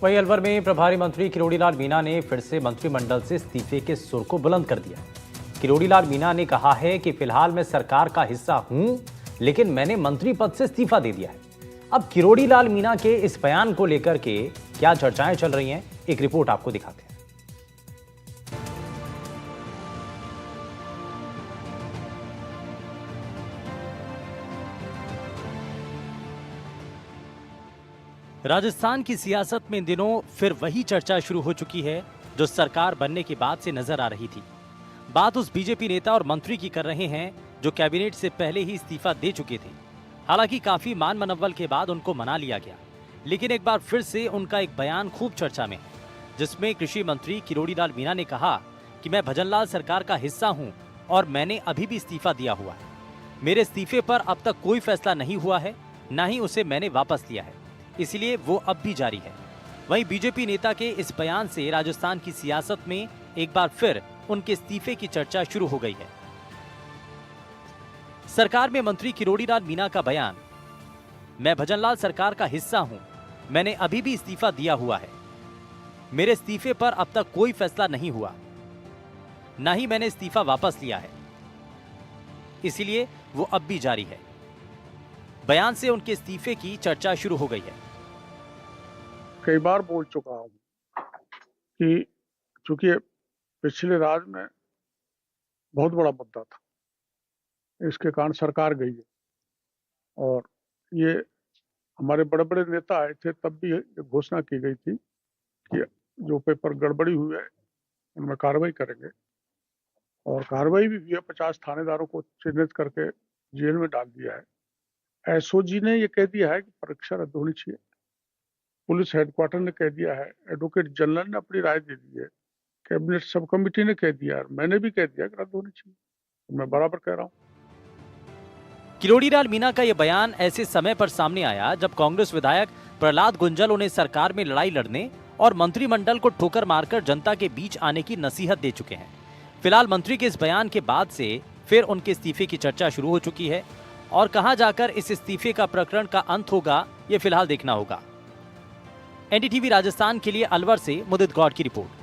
वहीं अलवर में प्रभारी मंत्री किरोड़ी लाल मीणा ने फिर से मंत्रिमंडल से इस्तीफे के सुर को बुलंद कर दिया। किरोड़ी लाल मीणा ने कहा है कि फिलहाल मैं सरकार का हिस्सा हूं, लेकिन मैंने मंत्री पद से इस्तीफा दे दिया है। अब किरोड़ी लाल मीणा के इस बयान को लेकर के क्या चर्चाएं चल रही हैं, एक रिपोर्ट आपको दिखाते हैं। राजस्थान की सियासत में इन दिनों फिर वही चर्चा शुरू हो चुकी है जो सरकार बनने के बाद से नजर आ रही थी। बात उस बीजेपी नेता और मंत्री की कर रहे हैं जो कैबिनेट से पहले ही इस्तीफा दे चुके थे। हालांकि काफी मान मनव्वल के बाद उनको मना लिया गया, लेकिन एक बार फिर से उनका एक बयान खूब चर्चा में है, जिसमें कृषि मंत्री किरोड़ी लाल मीणा ने कहा कि मैं भजनलाल सरकार का हिस्सा हूं और मैंने अभी भी इस्तीफा दिया हुआ है। मेरे इस्तीफे पर अब तक कोई फैसला नहीं हुआ है, न ही उसे मैंने वापस लिया है, इसलिए वो अब भी जारी है। वहीं बीजेपी नेता के इस बयान से राजस्थान की सियासत में एक बार फिर उनके इस्तीफे की चर्चा शुरू हो गई है। सरकार में मंत्री किरोड़ी लाल मीणा का बयान, मैं भजनलाल सरकार का हिस्सा हूं, मैंने अभी भी इस्तीफा दिया हुआ है। मेरे इस्तीफे पर अब तक कोई फैसला नहीं हुआ, न ही मैंने इस्तीफा वापस लिया है, इसलिए वो अब भी जारी है। बयान से उनके इस्तीफे की चर्चा शुरू हो गई है। कई बार बोल चुका हूं कि चूंकि पिछले राज्य में बहुत बड़ा मुद्दा था, इसके कारण सरकार गई है और ये हमारे बड़े बड़े नेता आए थे, तब भी ये घोषणा की गई थी कि जो पेपर गड़बड़ी हुई है उनमें कार्रवाई करेंगे, और कार्रवाई भी हुई है। 50 थानेदारों को चिन्हित करके जेल में डाल दिया है। एसओजी ने ये कह दिया है कि परीक्षा रद्द होनी चाहिए। पुलिस हेडक्वार्टर ने कह दिया है, एडवोकेट जनरल ने अपनी राय दे दी है, कैबिनेट सब कमेटी ने कह दिया है, मैंने भी कह दिया कि रद्द होनी चाहिए। तो मैं बराबर कह रहा हूं। किरोड़ी लाल मीणा का यह बयान ऐसे समय पर सामने आया जब कांग्रेस विधायक प्रहलाद गुंजल उन्हें सरकार में लड़ाई लड़ने और मंत्रिमंडल को ठोकर मारकर जनता के बीच आने की नसीहत दे चुके हैं। फिलहाल मंत्री के इस बयान के बाद से फिर उनके इस्तीफे की चर्चा शुरू हो चुकी है और कहां जाकर इस इस्तीफे का प्रकरण का अंत होगा, ये फिलहाल देखना होगा। एनडीटीवी राजस्थान के लिए अलवर से मुदित गौड़ की रिपोर्ट।